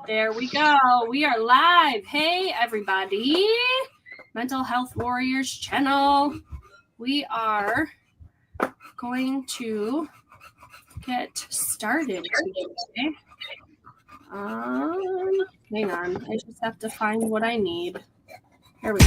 There we go. We are live. Hey, everybody. Mental Health Warriors channel. We are going to get started today. Hang on. I just have to find what I need. Here we go.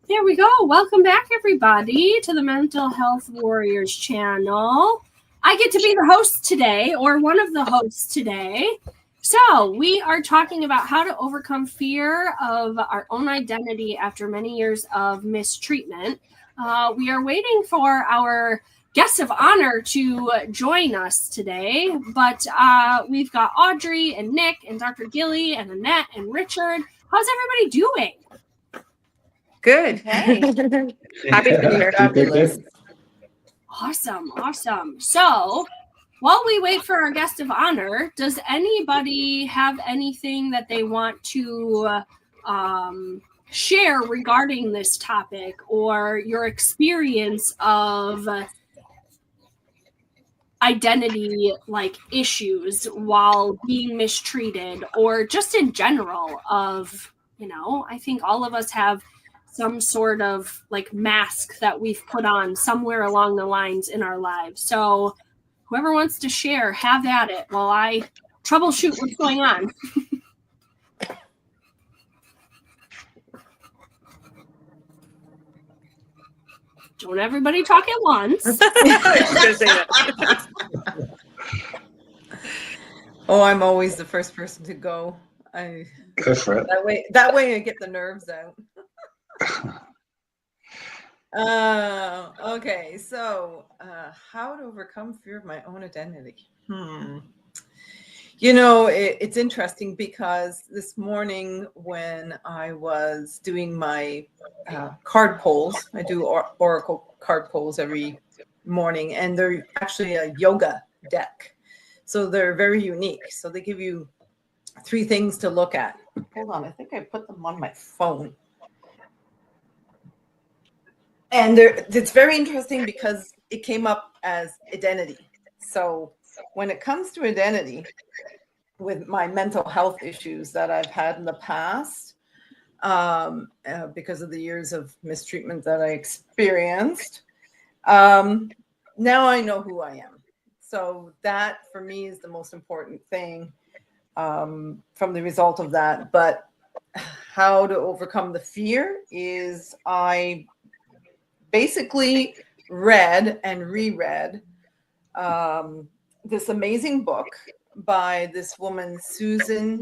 There we go. Welcome back, everybody, to the Mental Health Warriors channel. I get to be the host today, or one of the hosts today. So we are talking about how to overcome fear of our own identity after many years of mistreatment. We are waiting for our guest of honor to join us today, but we've got Audrey and Nick and Dr. Gilly and Annette and Richard. How's everybody doing? Good. Hey. Happy to be here. Fabulous. Awesome. So while we wait for our guest of honor, does anybody have anything that they want to share regarding this topic or your experience of identity like issues while being mistreated, or just in general of, I think all of us have some sort of like mask that we've put on somewhere along the lines in our lives. So whoever wants to share, have at it while I troubleshoot what's going on. Don't everybody talk at once. Oh, I'm always the first person to go. Go for it. That way I get the nerves out. Okay, so how to overcome fear of my own identity. It's interesting because this morning when I was doing my card polls, I do Oracle card polls every morning, and they're actually a yoga deck. So they're very unique. So they give you 3 things to look at. Hold on, I think I put them on my phone. And it's very interesting because it came up as identity. So when it comes to identity, with my mental health issues that I've had in the past, because of the years of mistreatment that I experienced, now I know who I am. So that for me is the most important thing from the result of that. But how to overcome the fear is I basically read and reread this amazing book by this woman, Susan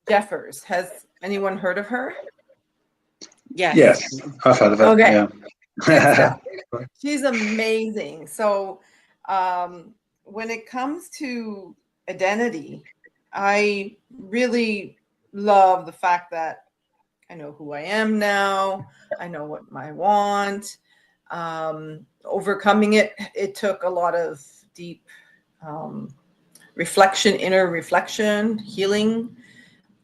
Jeffers. Has anyone heard of her? Yes, I've heard of it. Okay. Yeah. She's amazing. So when it comes to identity, I really love the fact that I know who I am now. I know what I want. Overcoming it took a lot of deep reflection, inner reflection, healing.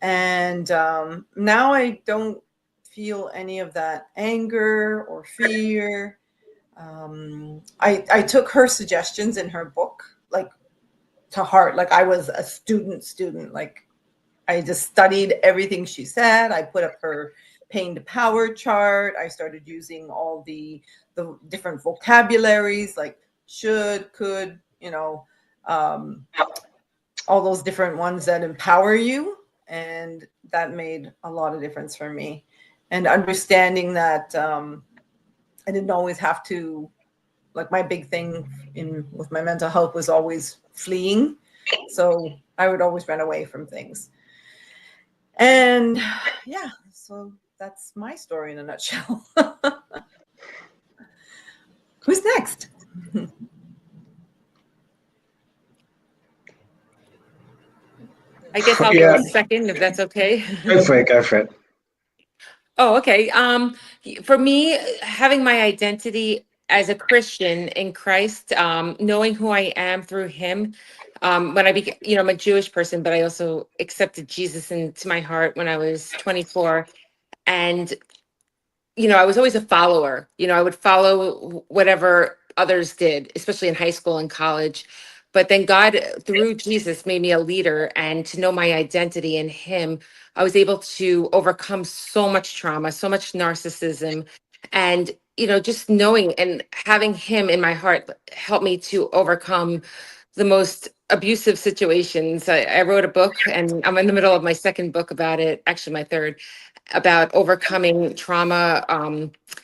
And now I don't feel any of that anger or fear. I took her suggestions in her book, like, to heart. Like I was a student. Like I just studied everything she said. I put up her pain to power chart. I started using all the different vocabularies, like should, could, all those different ones that empower you. And that made a lot of difference for me. And understanding that I didn't always have to, like my big thing with my mental health was always fleeing. So I would always run away from things. And yeah, so that's my story in a nutshell. Who's next? I guess I'll Yeah. go second if that's okay. Go for it. Go for it. Oh, okay. For me, having my identity as a Christian in Christ, knowing who I am through Him, when I became, I'm a Jewish person, but I also accepted Jesus into my heart when I was 24, and I was always a follower. I would follow whatever others did, especially in high school and college. But then God, through Jesus, made me a leader, and to know my identity in Him, I was able to overcome so much trauma, so much narcissism, and just knowing and having Him in my heart helped me to overcome the most abusive situations. I wrote a book, and I'm in the middle of my second book about it, actually my third, about overcoming trauma,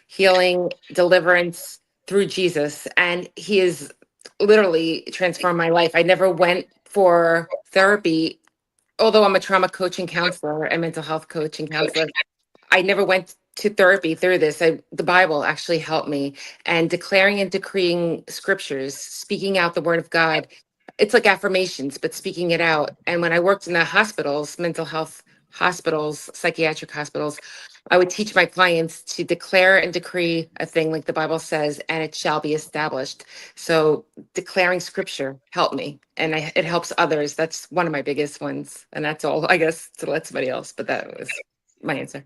healing, deliverance through Jesus. And He has literally transformed my life. I never went for therapy, although I'm a trauma coach and counselor and mental health coach and counselor. I never went to therapy through this. The Bible actually helped me, and declaring and decreeing scriptures, speaking out the word of God. It's like affirmations, but speaking it out. And when I worked in the hospitals, mental health hospitals, psychiatric hospitals, I would teach my clients to declare and decree a thing like the Bible says, and it shall be established. So declaring scripture helped me, and it helps others. That's one of my biggest ones. And that's all, I guess, to let somebody else, but that was my answer.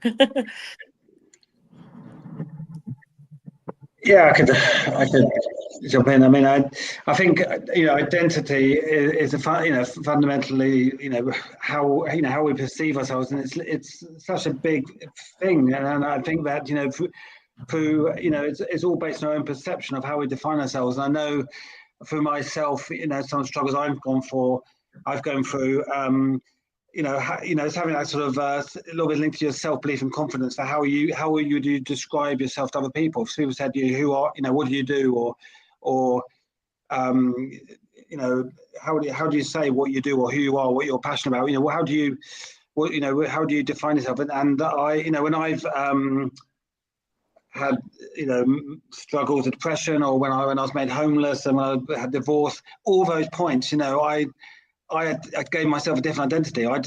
Yeah, I could jump in. I mean, I think identity is fundamentally how we perceive ourselves, and it's such a big thing, and I think that through it's all based on our own perception of how we define ourselves. And I know for myself, some struggles I've gone through. It's having that sort of a little bit linked to your self-belief and confidence for how would you describe yourself to other people. If people said to you, who are, what do you do, or how do you say what you do or who you are, what you're passionate about? How do you define yourself? And I, when I've had struggles with depression, or when I was made homeless, and when I had divorce, all those points, I gave myself a different identity. I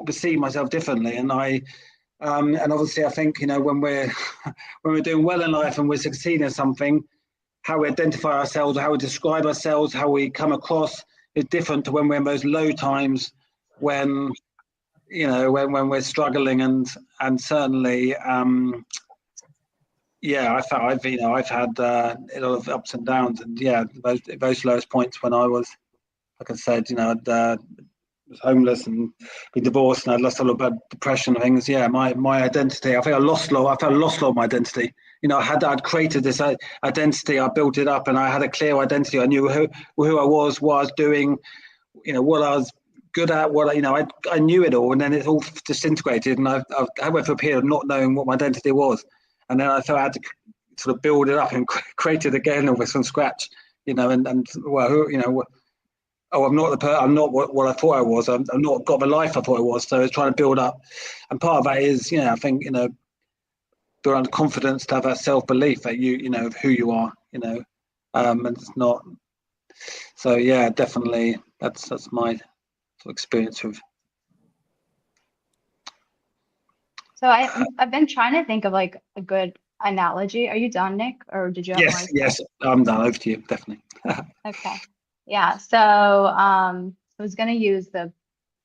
perceived myself differently, and and obviously I think when we're doing well in life and we're succeeding at something, how we identify ourselves, how we describe ourselves, how we come across is different to when we're in those low times, when when we're struggling, and certainly I've had a lot of ups and downs, and those lowest points when I was, like I said, was homeless and been divorced, and I'd lost a lot about depression and things. Yeah, my identity. I think I lost a lot of my identity. I'd created this identity. I built it up, and I had a clear identity. I knew who I was, what I was doing, what I was good at. I knew it all, and then it all disintegrated. And I went through a period of not knowing what my identity was, and then I thought I had to sort of build it up and create it again almost from scratch. I'm not what I thought I was. I'm not got the life I thought I was. So I was trying to build up, and part of that is, I think, build confidence, to have that self-belief that of who you are, and it's not. So yeah, definitely, that's my sort of experience with. So I've been trying to think of like a good analogy. Are you done, Nick, or did you have more? Yes, I'm done. Over to you, definitely. Okay. Yeah. So I was gonna use the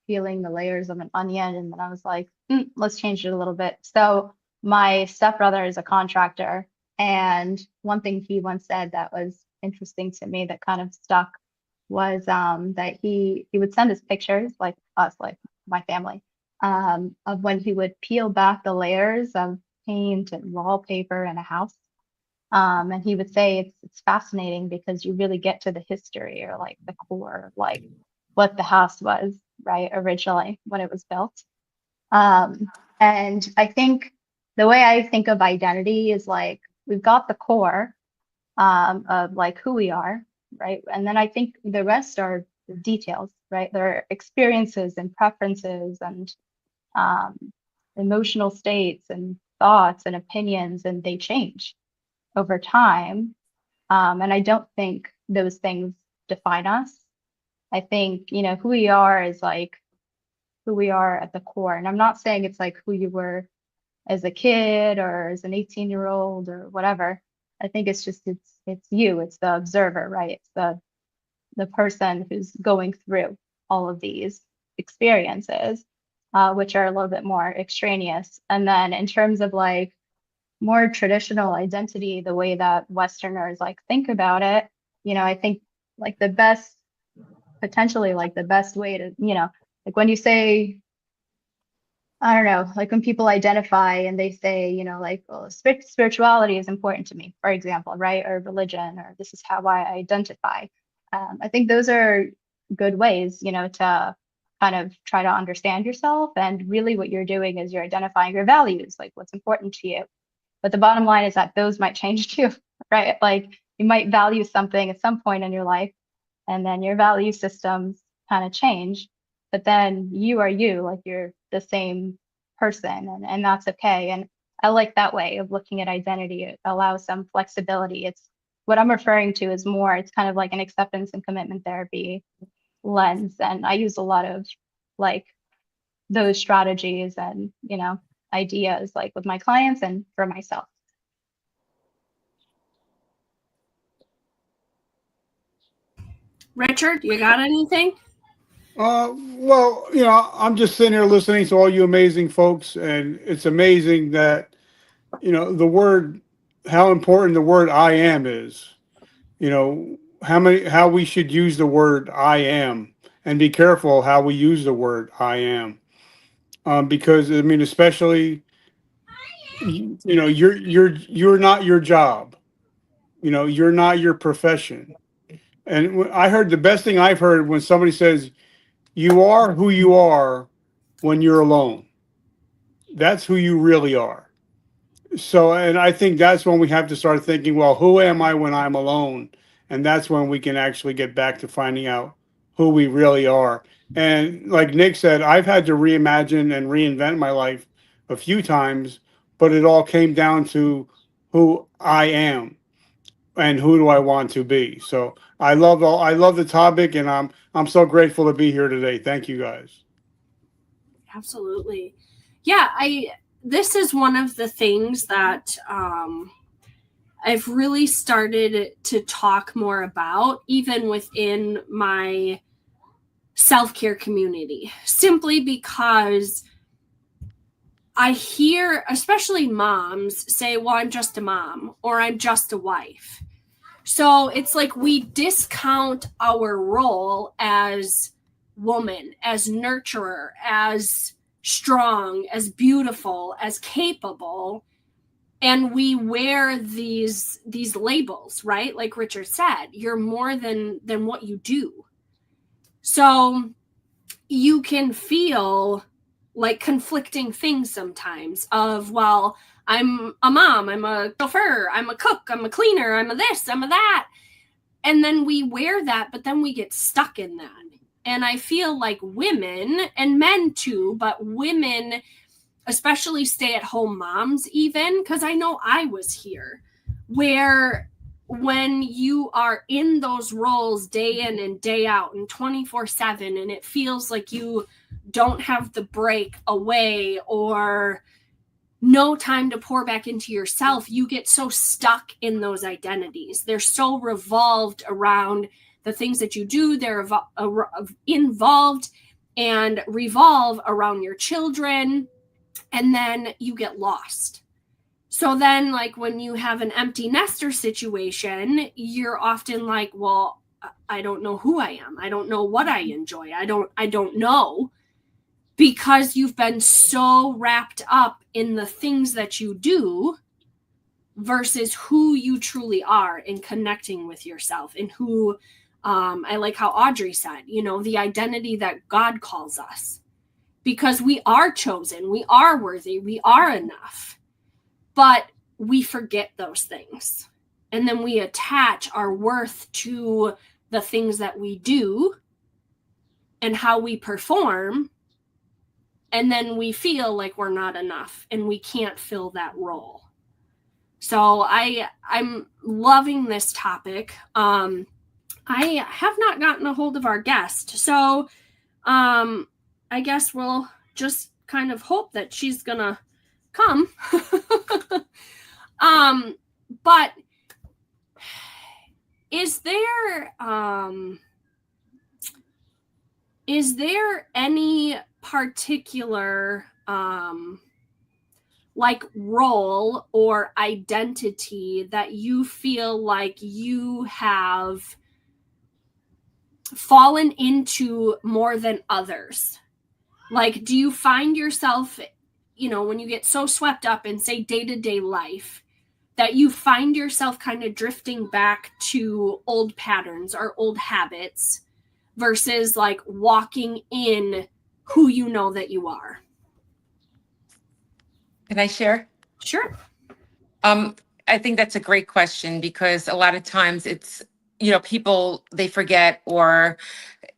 peeling the layers of an onion, and then I was like, let's change it a little bit. So my stepbrother is a contractor, and one thing he once said that was interesting to me that kind of stuck was that he would send us pictures, like us, like my family, of when he would peel back the layers of paint and wallpaper in a house. And he would say it's fascinating because you really get to the history, or like the core of like what the house was, right, originally when it was built. And I think the way I think of identity is like we've got the core of like who we are, right? And then I think the rest are the details, right? There are experiences and preferences and emotional states and thoughts and opinions, and they change over time. And I don't think those things define us. I think, who we are is like who we are at the core. And I'm not saying it's like who you were as a kid or as an 18-year-old or whatever. I think it's just it's you, it's the observer, right? It's the person who's going through all of these experiences, which are a little bit more extraneous. And then in terms of like more traditional identity, the way that Westerners like think about it, you know, I think like the best, potentially like the best way to, you know, like when you say, I don't know, like when people identify and they say, you know, like, well, spirituality is important to me, for example, right? Or religion, or this is how I identify. I think those are good ways, you know, to kind of try to understand yourself. And really what you're doing is you're identifying your values, like what's important to you. But the bottom line is that those might change too, right? Like you might value something at some point in your life, and then your value systems kind of change. But then you are you, like you're the same person, and that's okay. And I like that way of looking at identity. It allows some flexibility. It's what I'm referring to is more, it's kind of like an acceptance and commitment therapy lens. And I use a lot of like those strategies and, you know, ideas like with my clients and for myself. Richard, you got anything? Well, you know, I'm just sitting here listening to all you amazing folks, and it's amazing that, you know, how important the word I am is. You know, how we should use the word I am, and be careful how we use the word I am. Because I mean, especially, you know, you're not your job. You know, you're not your profession. And I heard the best thing I've heard when somebody says, you are who you are when you're alone. That's who you really are. So, and I think that's when we have to start thinking, well, who am I when I'm alone? And that's when we can actually get back to finding out who we really are. And like Nick said, I've had to reimagine and reinvent my life a few times, but it all came down to who I am and who do I want to be. So I love the topic, and I'm so grateful to be here today. Thank you guys. Absolutely. Yeah, this is one of the things that I've really started to talk more about, even within my self-care community, simply because I hear, especially moms, say, well, I'm just a mom, or I'm just a wife. So it's like we discount our role as woman, as nurturer, as strong, as beautiful, as capable. And we wear these labels, right? Like Richard said, you're more than what you do. So you can feel like conflicting things sometimes of, well, I'm a mom, I'm a chauffeur, I'm a cook, I'm a cleaner, I'm a this, I'm a that. And then we wear that, but then we get stuck in that. And I feel like women, and men too, but women, especially stay-at-home moms even, because I know I was here, where when you are in those roles day in and day out and 24/7, and it feels like you don't have the break away or no time to pour back into yourself, you get so stuck in those identities. They're so revolved around the things that you do. They're involved and revolve around your children, and then you get lost. So then, like, when you have an empty nester situation, you're often like, well, I don't know who I am. I don't know what I enjoy. I don't know, because you've been so wrapped up in the things that you do versus who you truly are and connecting with yourself, and who, I like how Audrey said, you know, the identity that God calls us, because we are chosen, we are worthy, we are enough, but we forget those things. And then we attach our worth to the things that we do and how we perform. And then we feel like we're not enough and we can't fill that role. So I'm loving this topic. I have not gotten a hold of our guest. So I I guess we'll just kind of hope that she's gonna come. But is there any particular like role or identity that you feel like you have fallen into more than others? Like, do you find yourself, you know, when you get so swept up in, say, day-to-day life, that you find yourself kind of drifting back to old patterns or old habits versus like walking in who you know that you are? Can I share? Sure. I think that's a great question, because a lot of times it's, you know, people, they forget, or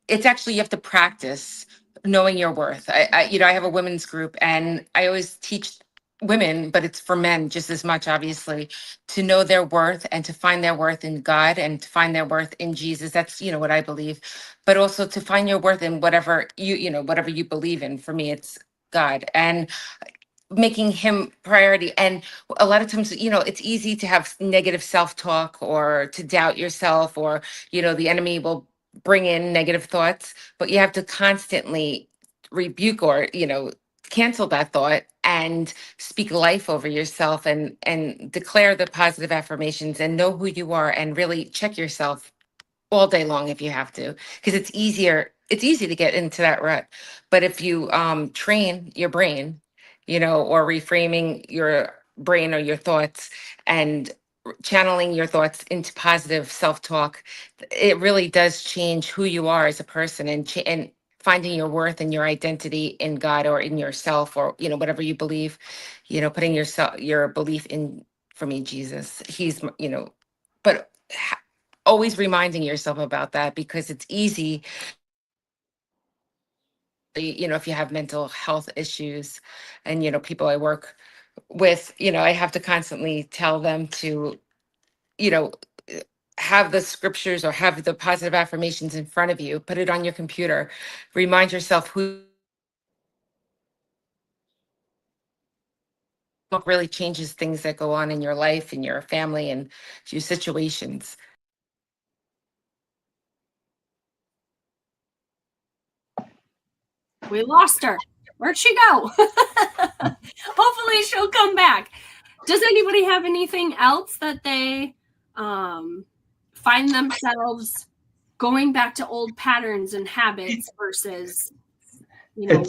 it's actually, you have to practice knowing your worth. I you know, I have a women's group, and I always teach women, but it's for men just as much, obviously, to know their worth and to find their worth in God and to find their worth in Jesus. That's, you know, what I believe, but also to find your worth in whatever you know, whatever you believe in. For me, it's God, and making him priority. And a lot of times, you know, it's easy to have negative self-talk or to doubt yourself, or, you know, the enemy will bring in negative thoughts, but you have to constantly rebuke, or, you know, cancel that thought and speak life over yourself, and declare the positive affirmations and know who you are, and really check yourself all day long if you have to, because it's easy to get into that rut. But if you train your brain, you know, or reframing your brain or your thoughts, and channeling your thoughts into positive self-talk, it really does change who you are as a person, and finding your worth and your identity in God or in yourself, or, you know, whatever you believe, you know, putting your belief in, for me, Jesus. He's, you know, but always reminding yourself about that, because it's easy, you know, if you have mental health issues, and, you know, people I work with, you know, I have to constantly tell them to, you know, have the scriptures or have the positive affirmations in front of you, put it on your computer, remind yourself who really changes things that go on in your life, in your family, and your situations. We lost her. Where'd she go? Hopefully she'll come back. Does anybody have anything else that they find themselves going back to old patterns and habits versus, you know,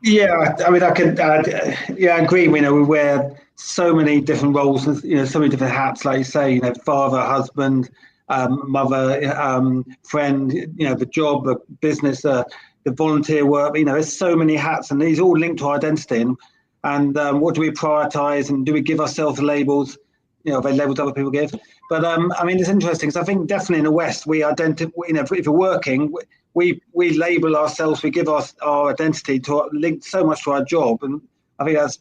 yeah, I mean, I could I agree. You know, we wear so many different roles, you know, so many different hats, like you say, you know, father, husband, mother, friend, you know, the job, the business, the volunteer work. You know, there's so many hats, and these all linked to identity. And what do we prioritize, and do we give ourselves labels? You know, the labels other people give. But I mean, it's interesting, because I think definitely in the West, we identify, you know, if we're working, we label ourselves, we give our identity to linked so much to our job. And I think that's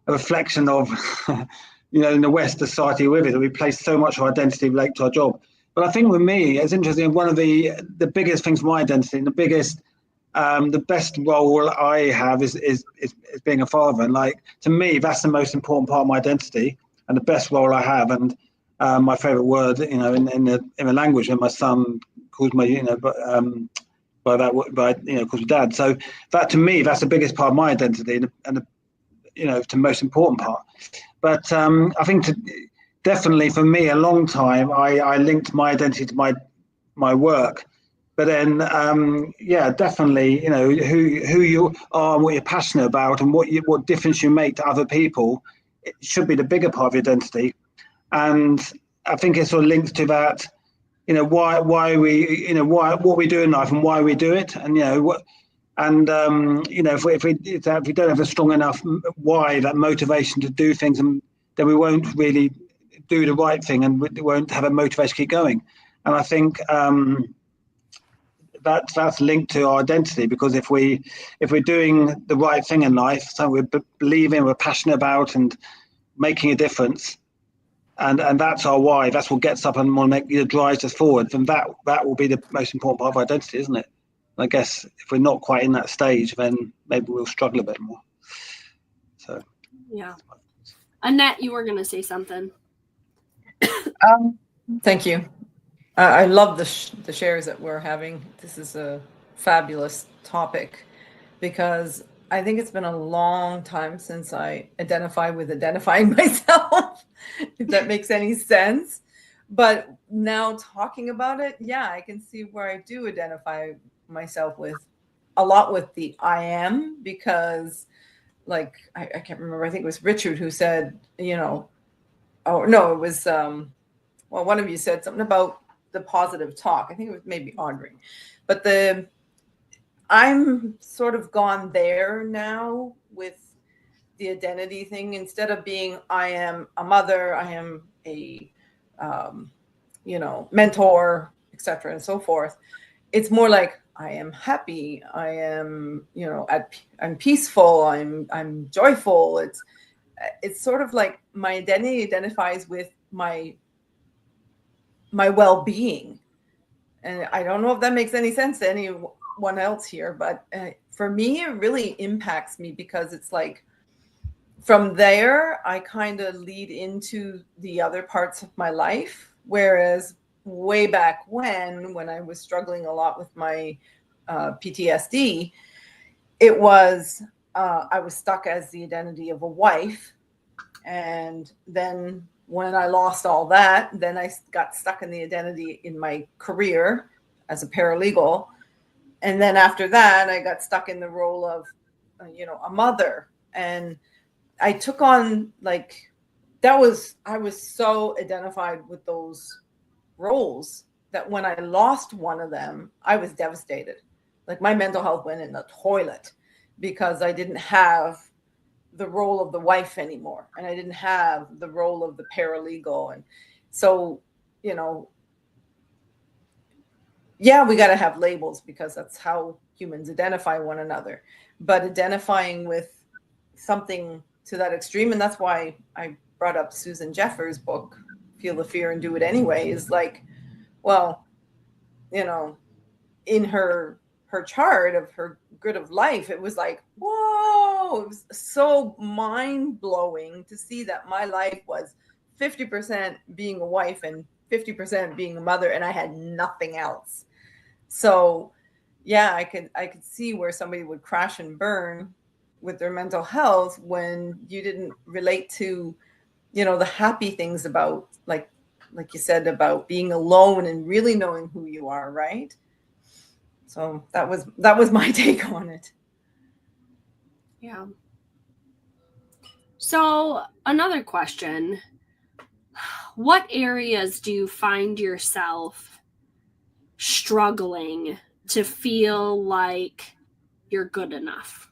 a reflection of, you know, in the West society we're in, that we place so much of our identity related to our job. But I think with me, it's interesting, one of the biggest things for my identity, and the best role I have is being a father. And like, to me, that's the most important part of my identity, and the best role I have. And my favorite word, you know, in the language, and my son calls me, you know, calls me dad. So that, to me, that's the biggest part of my identity, and you know, the most important part. But I think definitely for me, a long time, I linked my identity to my work. But then, definitely, you know, who you are and what you're passionate about, and what difference you make to other people, it should be the bigger part of your identity. And I think it sort of links to that, you know, why we, you know, what we do in life and why we do it, and you know what, and you know, if we don't have a strong enough why, that motivation to do things, and then we won't really do the right thing, and we won't have a motivation to keep going. And I think that's linked to our identity, because if we're doing the right thing in life, something we believe in, we're passionate about, and making a difference, and that's our why, that's what gets up and drives us forward, then that will be the most important part of identity, isn't it? I guess if we're not quite in that stage, then maybe we'll struggle a bit more. So, yeah. Annette, you were going to say something. Thank you. I love the shares that we're having. This is a fabulous topic because I think it's been a long time since I identify with identifying myself, if that makes any sense. But now talking about it, yeah, I can see where I do identify myself with a lot with the I am, because like, I can't remember, I think it was Richard who said, you know, oh no, it was, well, one of you said something about the positive talk. I think it was maybe Audrey, but I'm sort of gone there now with the identity thing. Instead of being, I am a mother, I am a, you know, mentor, etc. and so forth. It's more like, I am happy. I am, you know, I'm peaceful. I'm joyful. It's sort of like my identity identifies with my well-being. And I don't know if that makes any sense to anyone else here, but for me, it really impacts me because it's like, from there, I kind of lead into the other parts of my life. Whereas way back when I was struggling a lot with my PTSD, it was, I was stuck as the identity of a wife. And then when I lost all that, then I got stuck in the identity in my career as a paralegal. And then after that, I got stuck in the role of, you know, a mother. And I took on, like, I was so identified with those roles that when I lost one of them, I was devastated. Like, my mental health went in the toilet because I didn't have the role of the wife anymore. And I didn't have the role of the paralegal. And so, you know, yeah, we got to have labels because that's how humans identify one another. But identifying with something to that extreme, and that's why I brought up Susan Jeffers' book, Feel the Fear and Do It Anyway, is like, well, you know, in her chart of her grid of life, it was like, whoa, it was so mind-blowing to see that my life was 50% being a wife and 50% being a mother, and I had nothing else. So yeah, I could see where somebody would crash and burn with their mental health when you didn't relate to, you know, the happy things about, like you said, about being alone and really knowing who you are, right? So that was my take on it. Yeah. So another question, what areas do you find yourself struggling to feel like you're good enough?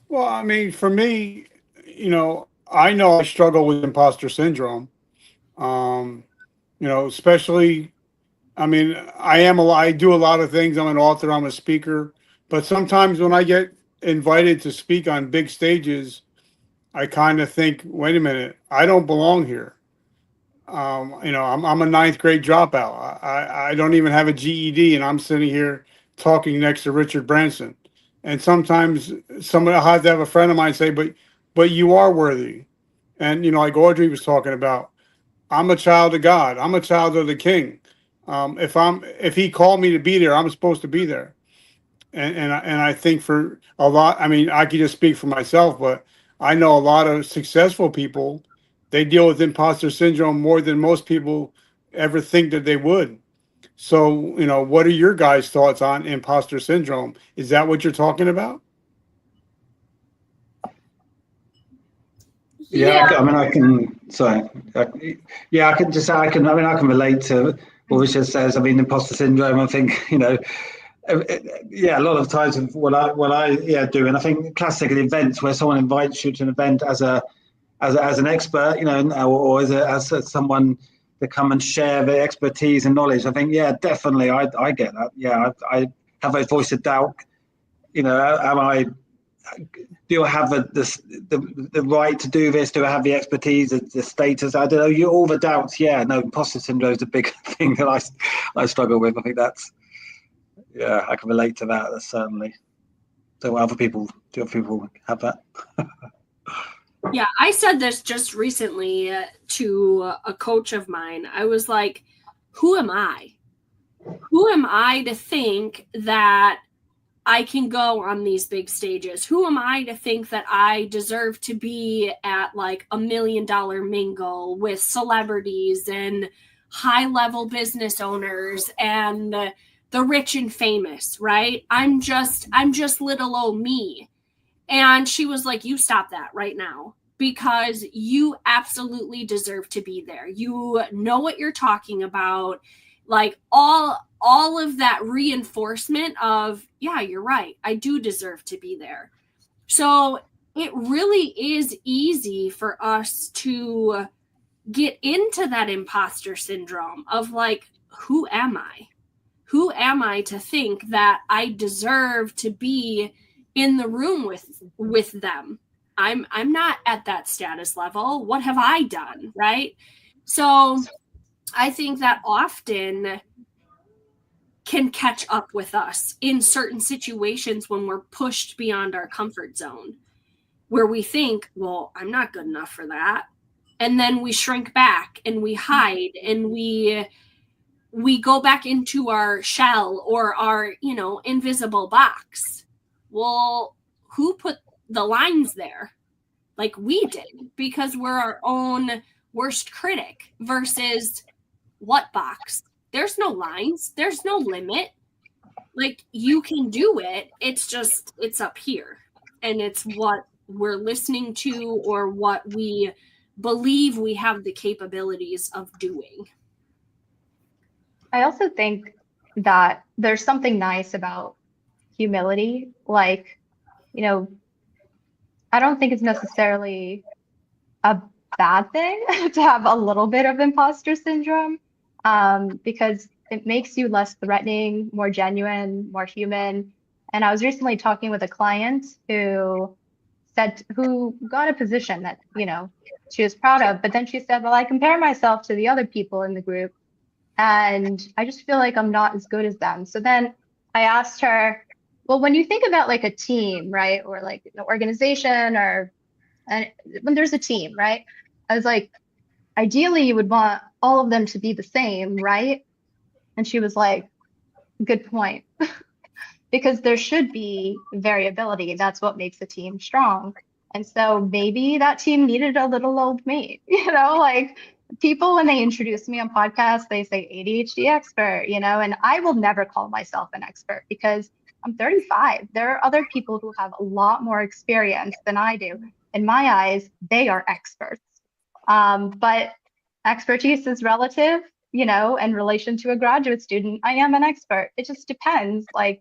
Well, I mean, for me, you know I struggle with imposter syndrome. You know, especially, I mean, I do a lot of things. I'm an author, I'm a speaker, but sometimes when I get invited to speak on big stages, I kind of think, wait a minute, I don't belong here. You know, I'm a ninth grade dropout. I don't even have a GED, and I'm sitting here talking next to Richard Branson. And sometimes somebody, I'll have to have a friend of mine say, but you are worthy. And, you know, like Audrey was talking about, I'm a child of God. I'm a child of the King. If he called me to be there, I'm supposed to be there. And I think for a lot, I mean, I could just speak for myself, but I know a lot of successful people, they deal with imposter syndrome more than most people ever think that they would. So, you know, what are your guys' thoughts on imposter syndrome? Is that what you're talking about? yeah, I mean, I can. Sorry. Yeah, I can just. I can relate to what Richard says. I mean, imposter syndrome. I think, you know, yeah, a lot of times what I do, and I think classic events where someone invites you to an event as an expert, you know, or as someone to come and share their expertise and knowledge. I think, yeah, definitely, I get that. Yeah, I have a voice of doubt. You know, do I have the right to do this? Do I have the expertise, the status? I don't know. All the doubts. Yeah, no, imposter syndrome is a big thing that I struggle with. I think that's, yeah, I can relate to that. That's certainly. So do other people have that? Yeah, I said this just recently to a coach of mine. I was like, who am I? Who am I to think that I can go on these big stages? Who am I to think that I deserve to be at like $1 million mingle with celebrities and high-level business owners and the rich and famous, right? I'm just little old me. And she was like, you stop that right now, because you absolutely deserve to be there. You know what you're talking about. Like all of that reinforcement of, yeah, you're right. I do deserve to be there. So it really is easy for us to get into that imposter syndrome of like, who am I? Who am I to think that I deserve to be in the room with them? I'm not at that status level. What have I done, right? So I think that often can catch up with us in certain situations when we're pushed beyond our comfort zone, where we think, well, I'm not good enough for that. And then we shrink back and we hide and we go back into our shell or our, invisible box. Well, who put the lines there? Like we did, because we're our own worst critic. Versus what box? There's no lines. There's no limit. Like you can do it. It's up here. And it's what we're listening to or what we believe we have the capabilities of doing. I also think that there's something nice about humility. Like, I don't think it's necessarily a bad thing to have a little bit of imposter syndrome, because it makes you less threatening, more genuine, more human. And I was recently talking with a client who got a position that, she was proud of, but then she said, well, I compare myself to the other people in the group and I just feel like I'm not as good as them. So then I asked her, well, when you think about like a team, right? Or like an organization and when there's a team, right? I was like, ideally you would want all of them to be the same, right? And she was like, good point. Because there should be variability. That's what makes a team strong. And so maybe that team needed a little old me, like people, when they introduce me on podcasts, they say ADHD expert, and I will never call myself an expert because I'm 35. There are other people who have a lot more experience than I do. In my eyes, they are experts. But expertise is relative, in relation to a graduate student. I am an expert. It just depends, like,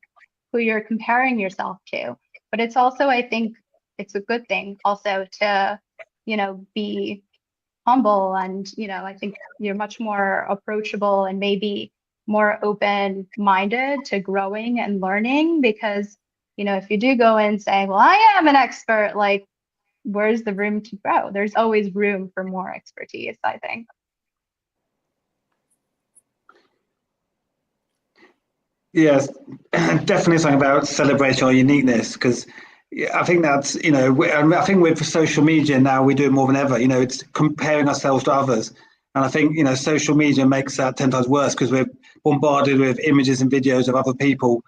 who you're comparing yourself to. But it's also, I think, it's a good thing also to, be humble and, I think you're much more approachable and maybe more open-minded to growing and learning, because, if you do go in saying, well, I am an expert, like, where's the room to grow? There's always room for more expertise, I think. Yes, definitely something about celebrating our uniqueness, because I think that's, I think with social media now, we do it more than ever, it's comparing ourselves to others. And I think, social media makes that 10 times worse because we're bombarded with images and videos of other people,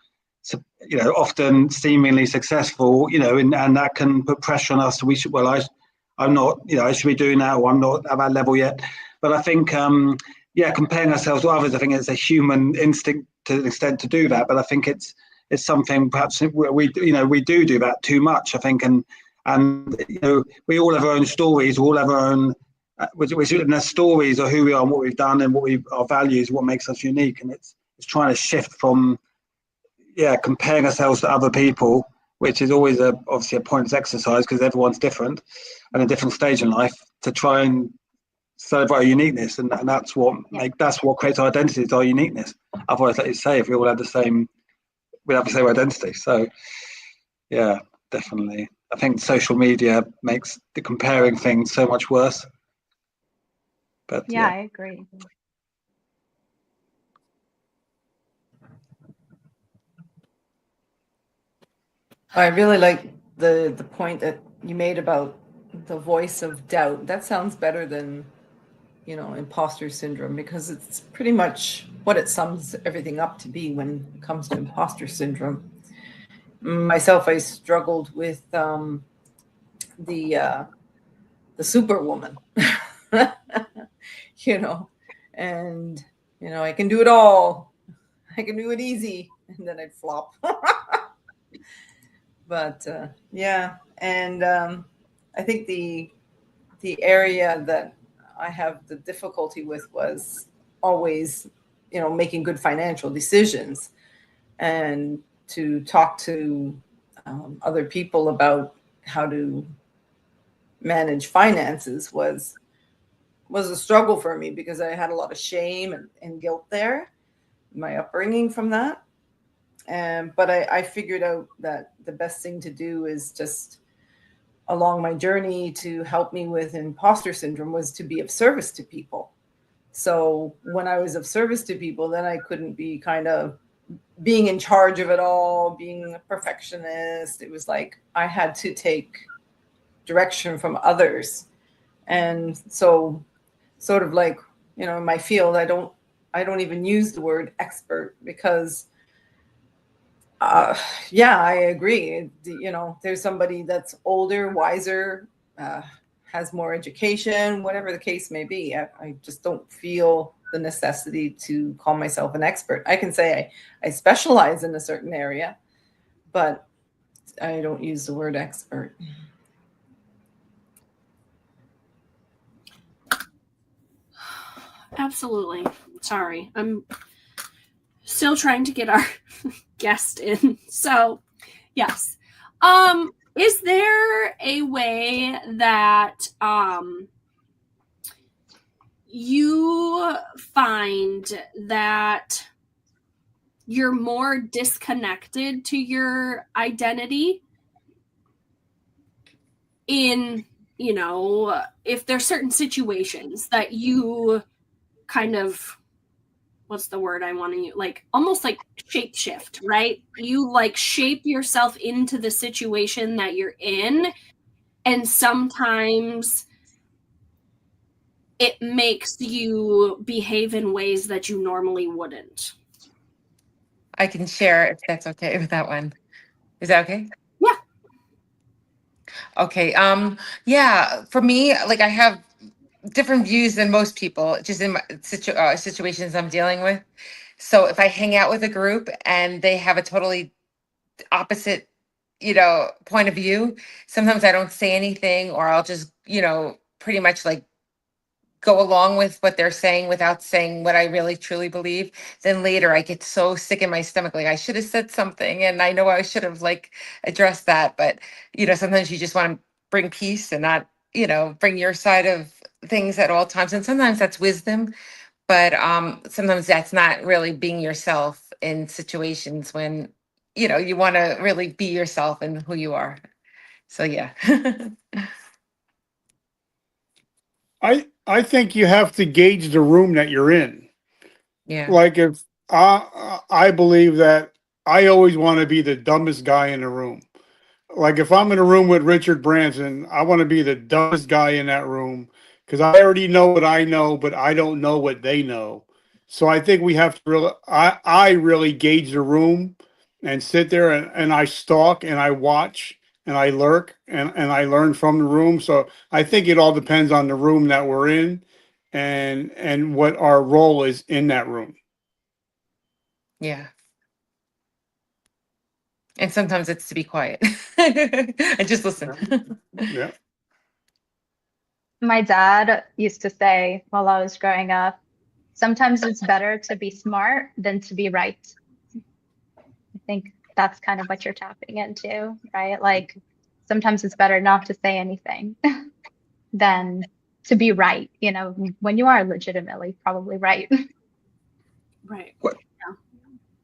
often seemingly successful, and that can put pressure on us. I'm not, I should be doing that, or I'm not at that level yet. But I think, comparing ourselves to others, I think it's a human instinct to an extent to do that. But I think it's something perhaps we do that too much, I think. And we all have our own stories, we all have our own, the stories of who we are and what we've done and our values, what makes us unique. And it's trying to shift from, comparing ourselves to other people, which is always obviously a pointless exercise because everyone's different and a different stage in life, to try and celebrate our uniqueness, and that's what creates our identity, is our uniqueness. Otherwise, like you say, if we all have the same, we have the same identity. So, yeah. definitely. I think social media makes the comparing things so much worse. But Yeah, I agree. I really like the point that you made about the voice of doubt. That sounds better than, imposter syndrome, because it's pretty much what it sums everything up to be when it comes to imposter syndrome. Myself, I struggled with the superwoman, and I can do it all. I can do it easy, and then I'd flop. But yeah, and I think the area that I have the difficulty with was always, making good financial decisions, and to talk to other people about how to manage finances was a struggle for me, because I had a lot of shame and guilt there, my upbringing from that. But I figured out that the best thing to do is just, along my journey to help me with imposter syndrome, was to be of service to people. So when I was of service to people, then I couldn't be kind of being in charge of it all, being a perfectionist. It was like I had to take direction from others. And so, sort of like, in my field, I don't even use the word expert, because yeah, I agree. There's somebody that's older, wiser, has more education, whatever the case may be. I just don't feel the necessity to call myself an expert. I can say I specialize in a certain area, but I don't use the word expert. Absolutely. Sorry, I'm still trying to get our guest in. So, yes. Is there a way that you find that you're more disconnected to your identity in, if there's certain situations that you kind of, what's the word I want to use? Like almost like shape shift, right? You like shape yourself into the situation that you're in. And sometimes it makes you behave in ways that you normally wouldn't. I can share if that's okay with that one. Is that okay? Yeah. Okay. Yeah, for me, like I have different views than most people, just in my situations I'm dealing with. So if I hang out with a group and they have a totally opposite, point of view, sometimes I don't say anything, or I'll just, pretty much like go along with what they're saying without saying what I really truly believe. Then later I get so sick in my stomach, like I should have said something, and I know I should have like addressed that. But sometimes you just want to bring peace and not, bring your side of things at all times. And sometimes that's wisdom, but sometimes that's not really being yourself in situations when you want to really be yourself and who you are. So yeah. I think you have to gauge the room that you're in. Yeah. Like if I believe that I always want to be the dumbest guy in the room. Like if I'm in a room with Richard Branson, I want to be the dumbest guy in that room, because I already know what I know, but I don't know what they know. So I think we have to really, I really gauge the room and sit there and I stalk and I watch and I lurk and I learn from the room. So I think it all depends on the room that we're in and what our role is in that room. Yeah. And sometimes it's to be quiet and just listen. Yeah. My dad used to say while I was growing up, sometimes it's better to be smart than to be right. I think that's kind of what you're tapping into, right? Like sometimes it's better not to say anything than to be right, when you are legitimately probably right. Right. What?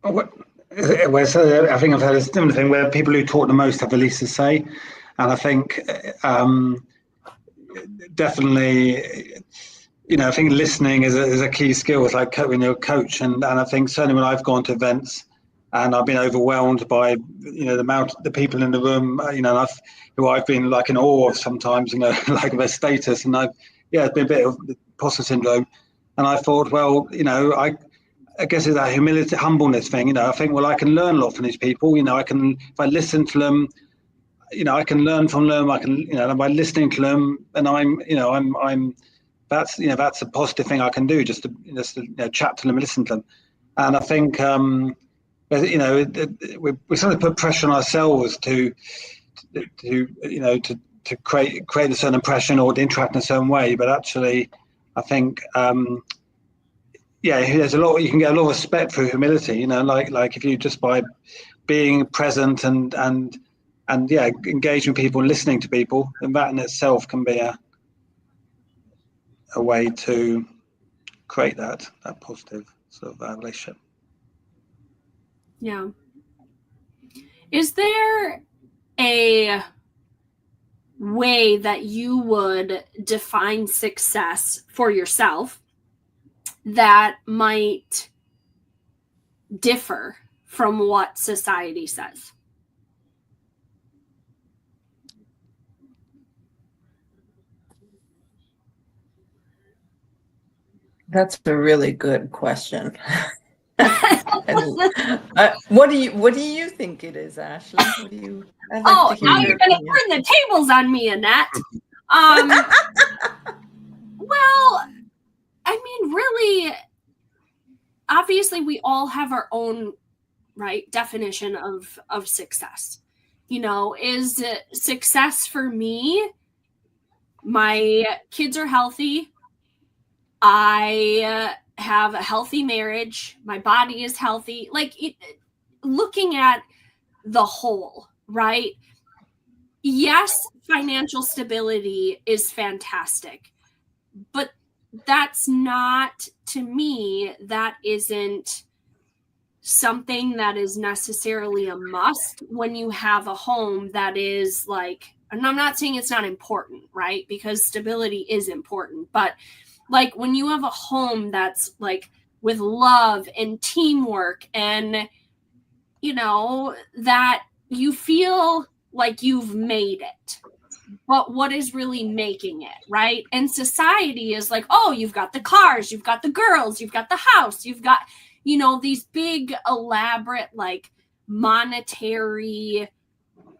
Yeah. What? I think I've heard a similar thing where people who talk the most have the least to say, and I think definitely, I think listening is a key skill. It's like when you're a coach, and I think certainly when I've gone to events and I've been overwhelmed by the people in the room, who I've been like in awe of sometimes, like their status, and it's been a bit of imposter syndrome, and I thought, well, I guess it's that humility, humbleness thing. I think, well, I can learn a lot from these people. I can, if I listen to them, I can learn from them. I can, by listening to them, and I'm that's a positive thing I can do, just to chat to them and listen to them. And I think we sort of put pressure on ourselves to create a certain impression or to interact in a certain way. But actually, I think there's a lot, you can get a lot of respect through humility. Like if you just by being present and engaging people and listening to people, and that in itself can be a way to create that positive sort of relationship. Yeah. Is there a way that you would define success for yourself that might differ from what society says? That's a really good question. What do you think it is, Ashley? What do you? Now you're going to turn the tables on me, Annette. Well, I mean, really, obviously, we all have our own definition of success. Is success for me? My kids are healthy. I have a healthy marriage. My body is healthy. Looking at the whole, right? Yes, financial stability is fantastic, but that's not, to me, that isn't something that is necessarily a must when you have a home that is and I'm not saying it's not important, right? Because stability is important, but when you have a home that's with love and teamwork and, that you feel like you've made it, but what is really making it, right? And society is oh, you've got the cars, you've got the girls, you've got the house, you've got, these big, elaborate, monetary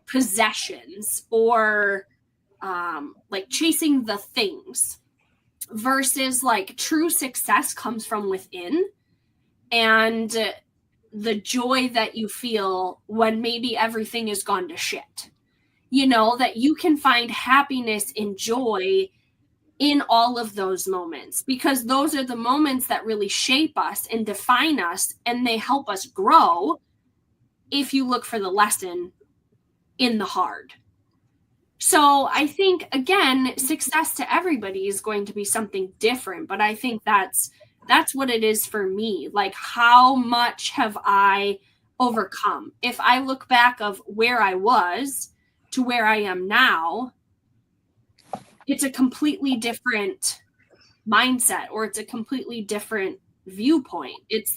possessions or chasing the things. Versus true success comes from within, and the joy that you feel when maybe everything has gone to shit. That you can find happiness and joy in all of those moments, because those are the moments that really shape us and define us, and they help us grow if you look for the lesson in the hard. So I think, again, success to everybody is going to be something different, but I think that's what it is for me. How much have I overcome? If I look back of where I was to where I am now, it's a completely different mindset, or it's a completely different viewpoint. It's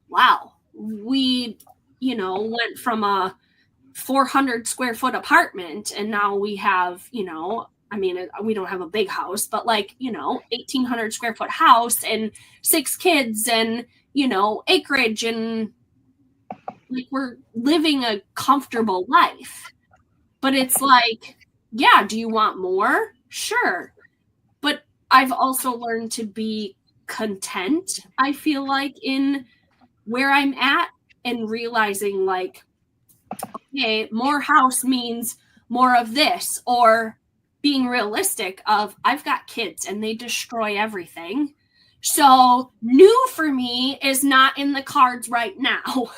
wow, we, went from a 400 square foot apartment, and now we have, we don't have a big house, but 1,800 square foot house and 6 kids and, acreage, and we're living a comfortable life. But it's yeah, do you want more? Sure. But I've also learned to be content, I feel in where I'm at, and realizing okay, more house means more of this, or being realistic of I've got kids and they destroy everything. So new for me is not in the cards right now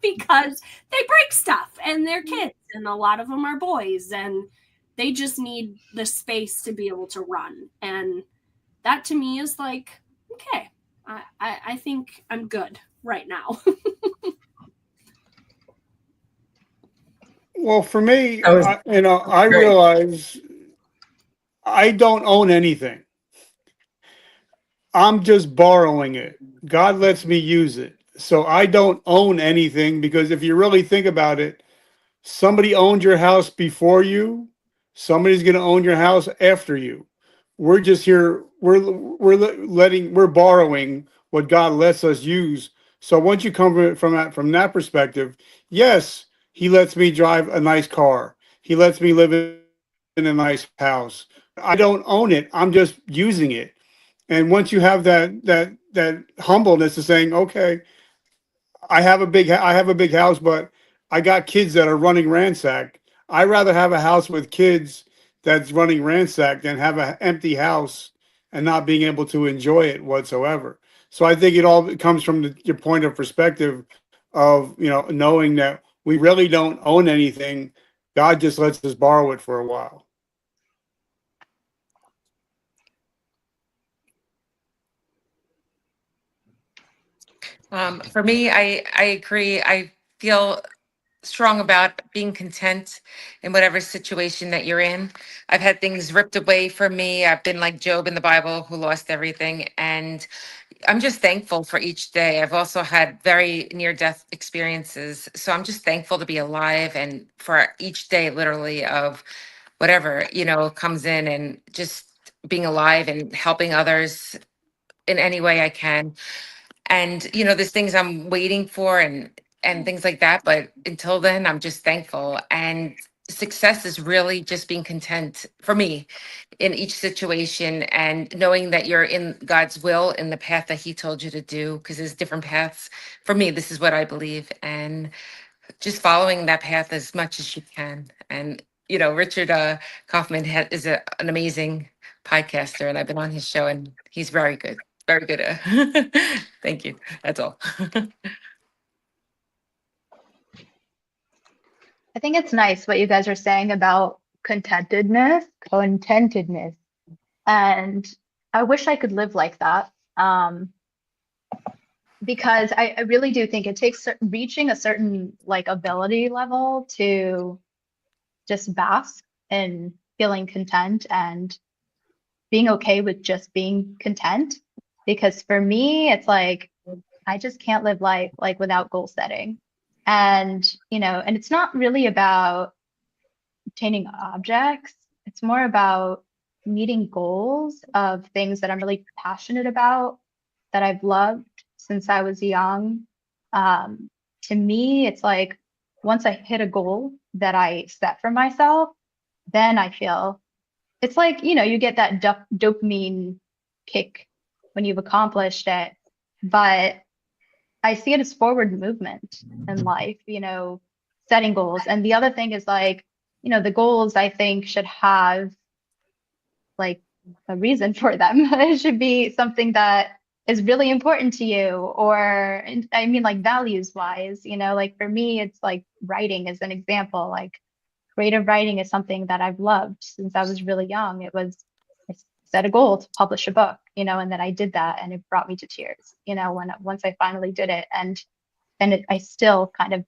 because they break stuff and they're kids, and a lot of them are boys, and they just need the space to be able to run. And that to me is okay, I think I'm good right now. Well, for me, That was I great. realize I don't own anything. I'm just borrowing it. God lets me use it. So I don't own anything because if you really think about it, somebody owned your house before you. Somebody's going to own your house after you. We're just here. We're borrowing what God lets us use. So once you come from that perspective, yes, He lets me drive a nice car. He lets me live in a nice house. I don't own it. I'm just using it. And once you have that humbleness of saying, okay, I have a big house, but I got kids that are running ransack. I'd rather have a house with kids that's running ransack than have an empty house and not being able to enjoy it whatsoever. So I think it all comes from your point of perspective of, knowing that we really don't own anything. God just lets us borrow it for a while. For me, I agree. I feel strong about being content in whatever situation that you're in. I've had things ripped away from me. I've been like Job in the Bible who lost everything. And I'm just thankful for each day. I've also had very near death experiences. So I'm just thankful to be alive and for each day, literally, of whatever, comes in, and just being alive and helping others in any way I can. And there's things I'm waiting for and things like that, but until then I'm just thankful. And success is really just being content for me in each situation, and knowing that you're in God's will, in the path that He told you to do, because there's different paths. For me, this is what I believe, and just following that path as much as you can. And Richard Kaufman is an amazing podcaster, and I've been on his show, and he's very good. Very good. Thank you. That's all. I think it's nice what you guys are saying about contentedness. And I wish I could live like that. Because I really do think it takes reaching a certain ability level to just bask in feeling content and being okay with just being content. Because for me, it's like, I just can't live life without goal setting. And, and it's not really about obtaining objects. It's more about meeting goals of things that I'm really passionate about, that I've loved since I was young. To me, it's like once I hit a goal that I set for myself, then I feel it's like, you get that dopamine kick when you've accomplished it. But I see it as forward movement in life, setting goals. And the other thing is the goals I think should have a reason for them. It should be something that is really important to you, or I mean values wise, for me, it's writing as an example. Creative writing is something that I've loved since I was really young. I set a goal to publish a book, and then I did that, and it brought me to tears, once I finally did it. And I still kind of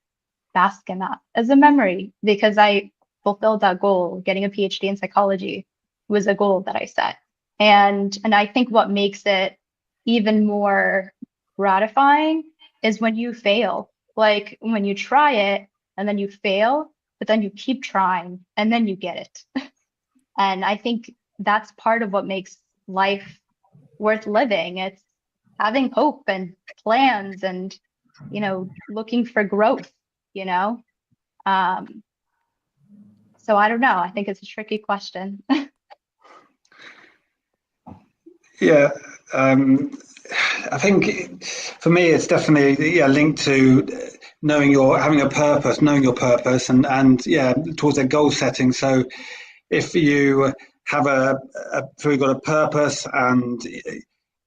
bask in that as a memory, because I fulfilled that goal. Getting a PhD in psychology was a goal that I set. And I think what makes it even more gratifying is when you fail, when you try it and then you fail, but then you keep trying and then you get it. And I think that's part of what makes life worth living. It's having hope and plans and, looking for growth, So I don't know. I think it's a tricky question. Yeah, I think for me it's definitely linked to having a purpose, knowing your purpose, and towards a goal setting. So if you have so you've got a purpose and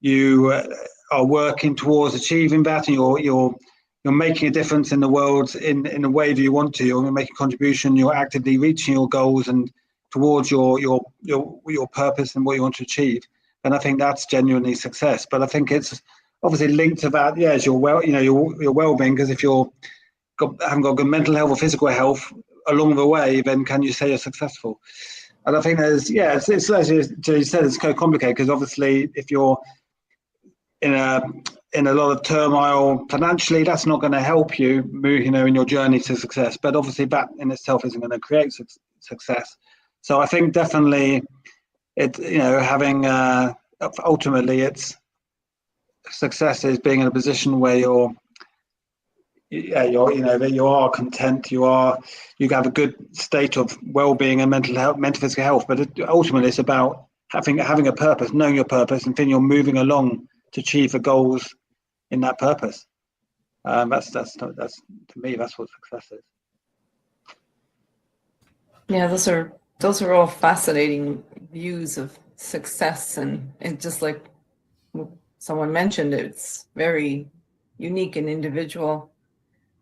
you are working towards achieving that, and you're making a difference in the world in a way that you want to, you're making a contribution, you're actively reaching your goals and towards your purpose and what you want to achieve, and I think that's genuinely success. But I think it's obviously linked to that, as your well-being, because if haven't got good mental health or physical health, along the way, then can you say you're successful? And I think it's as you said, it's so complicated because obviously if you're in a lot of turmoil financially, that's not going to help you move, in your journey to success. But obviously that in itself isn't going to create success. So I think definitely having ultimately it's success is being in a position where you are content, you have a good state of well-being and mental physical health. But ultimately it's about having a purpose, knowing your purpose, and then you're moving along to achieve the goals in that purpose. That's to me, that's what success is. Yeah, those are all fascinating views of success, and just like someone mentioned, it's very unique and individual.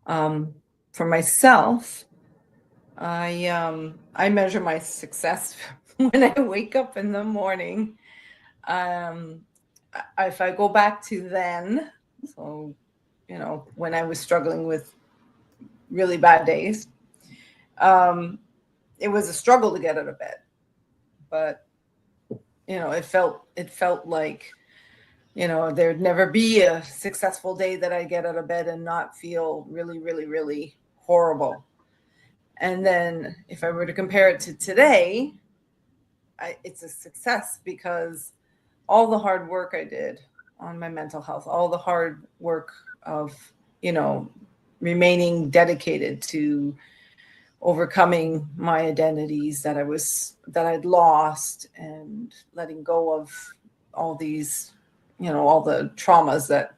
For myself, I measure my success when I wake up in the morning. If I go back to then, so when I was struggling with really bad days, it was a struggle to get out of bed, but it felt like there'd never be a successful day that I get out of bed and not feel really, really, really horrible. And then if I were to compare it to today, it's a success because all the hard work I did on my mental health, all the hard work of, remaining dedicated to overcoming my identities that I'd lost, and letting go of all these, all the traumas, that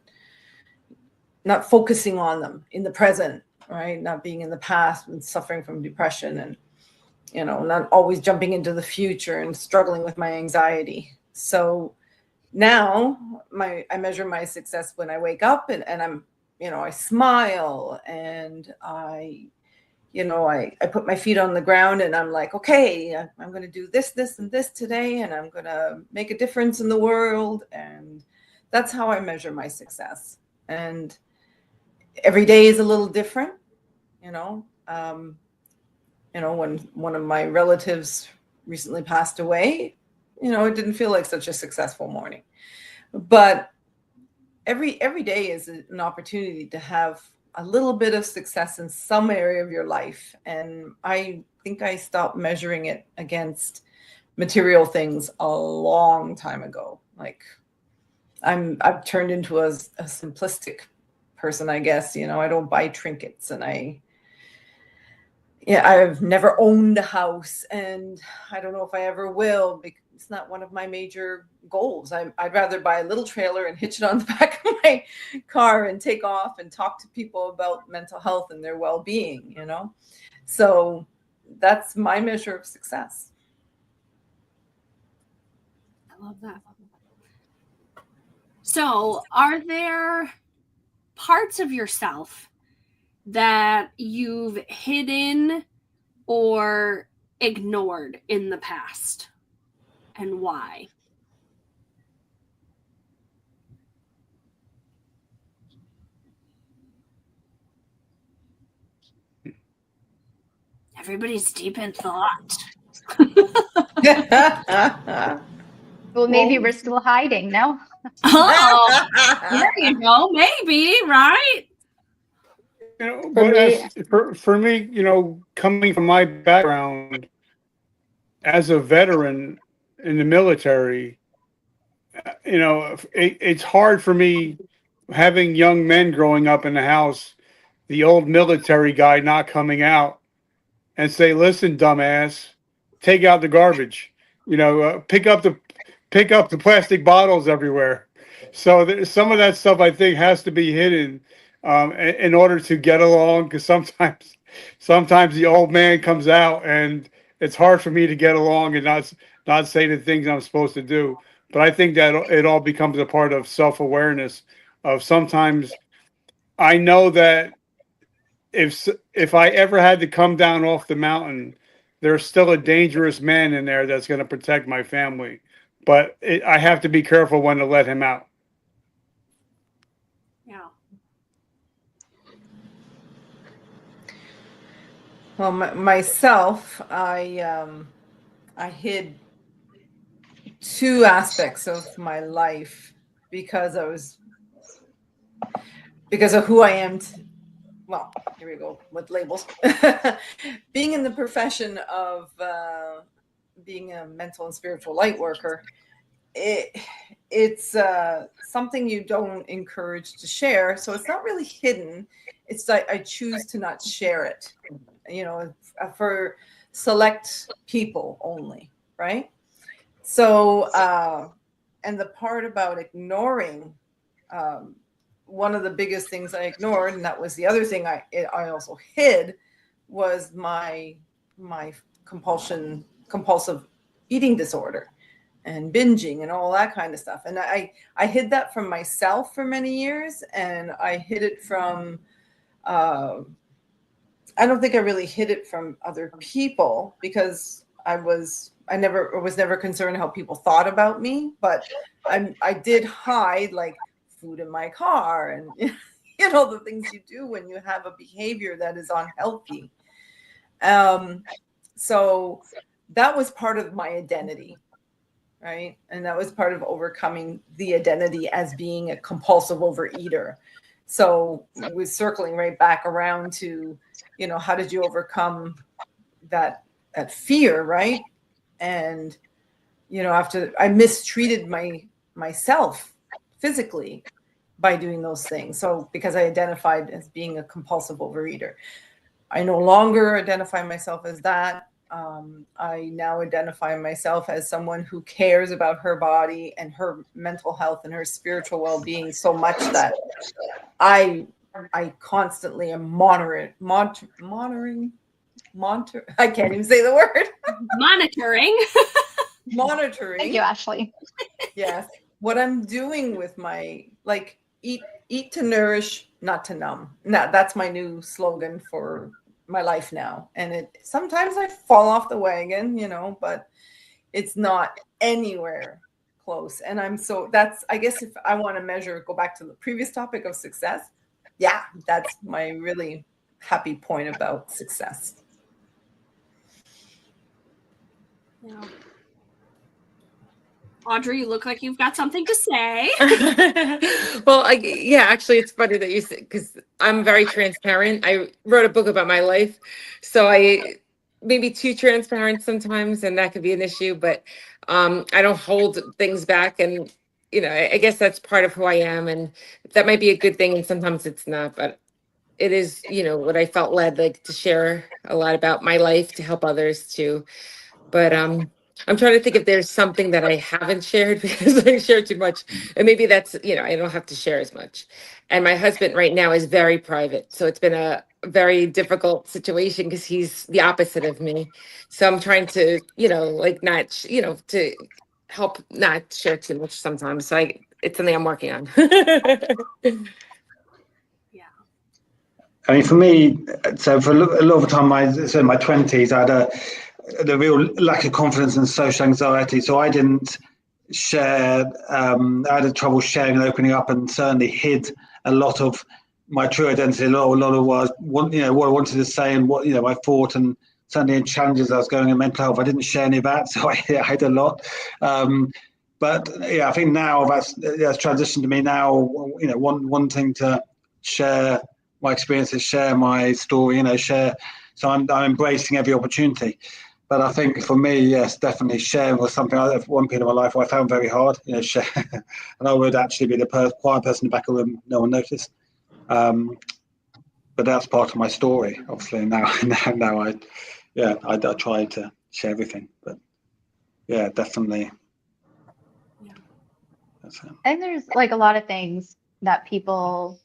not focusing on them in the present, right? Not being in the past and suffering from depression, and, not always jumping into the future and struggling with my anxiety. So now I measure my success when I wake up and I'm, I smile, and I put my feet on the ground, and I'm like, okay, I'm going to do this, this, and this today, and I'm going to make a difference in the world. And that's how I measure my success. And every day is a little different, when one of my relatives recently passed away, it didn't feel like such a successful morning. But every day is an opportunity to have a little bit of success in some area of your life. And I think I stopped measuring it against material things a long time ago. Like I've turned into a simplistic person, I guess. I don't buy trinkets, and I've never owned a house, and I don't know if I ever will, because it's not one of my major goals. I'd rather buy a little trailer and hitch it on the back of my car and take off and talk to people about mental health and their well-being, So that's my measure of success. I love that. So, are there parts of yourself that you've hidden or ignored in the past, and why? Everybody's deep in thought. Well, maybe we're still hiding, no? Oh, there you go. Maybe, right? For me, coming from my background as a veteran in the military, it's hard for me having young men growing up in the house, the old military guy not coming out and say, "Listen, dumbass, take out the garbage. Pick up the plastic bottles everywhere." So some of that stuff I think has to be hidden in order to get along, because sometimes the old man comes out and it's hard for me to get along and not say the things I'm supposed to do. But I think that it all becomes a part of self-awareness of sometimes I know that if I ever had to come down off the mountain, there's still a dangerous man in there that's going to protect my family. But I have to be careful when to let him out. Yeah. Well, myself, I hid two aspects of my life because of who I am. Well, here we go with labels. Being in the profession of being a mental and spiritual light worker, it's something you don't encourage to share. So it's not really hidden. It's like I choose to not share it, for select people only, right? So, and the part about ignoring, one of the biggest things I ignored, and that was the other thing I also hid, was my compulsive eating disorder and binging and all that kind of stuff. And I hid that from myself for many years, and I hid it from, I don't think I really hid it from other people because I was never concerned how people thought about me, but I did hide like food in my car and the things you do when you have a behavior that is unhealthy. So that was part of my identity, right? And that was part of overcoming the identity as being a compulsive overeater. So we're circling right back around to, how did you overcome that fear, right? And, after I mistreated myself physically by doing those things. So because I identified as being a compulsive overeater, I no longer identify myself as that. I now identify myself as someone who cares about her body and her mental health and her spiritual well-being so much that I constantly am monitoring. I can't even say the word. Monitoring. Thank you, Ashly. Yes. What I'm doing with my, eat to nourish, not to numb. Now, that's my new slogan for my life now. And sometimes I fall off the wagon, but it's not anywhere close. And I guess if I want to go back to the previous topic of success. Yeah, that's my really happy point about success. Yeah. Audrey, you look like you've got something to say. Well, actually, it's funny that you said, because I'm very transparent. I wrote a book about my life, so I maybe too transparent sometimes, and that could be an issue. But I don't hold things back, and I guess that's part of who I am, and that might be a good thing, and sometimes it's not. But it is, what I felt led to share a lot about my life to help others too. But I'm trying to think if there's something that I haven't shared because I share too much. And maybe that's, I don't have to share as much. And my husband right now is very private. So it's been a very difficult situation because he's the opposite of me. So I'm trying to, not, to help not share too much sometimes. So it's something I'm working on. Yeah. I mean, for me, so for a lot of the time, in my 20s, I had the real lack of confidence and social anxiety. So I didn't share, I had trouble sharing and opening up, and certainly hid a lot of my true identity, a lot of what I wanted to say and what, I thought, and certainly in challenges I was going in mental health, I didn't share any of that. So I hid a lot. But yeah, I think now that's transitioned to me now, wanting to share my experiences, share my story, share. So I'm embracing every opportunity. But I think for me, yes, definitely sharing was something at one period of my life where I found very hard, share. And I would actually be the quiet person in the back of the room, no one noticed. But that's part of my story, obviously. Now I try to share everything. But yeah, definitely. Yeah. That's it. And there's a lot of things that people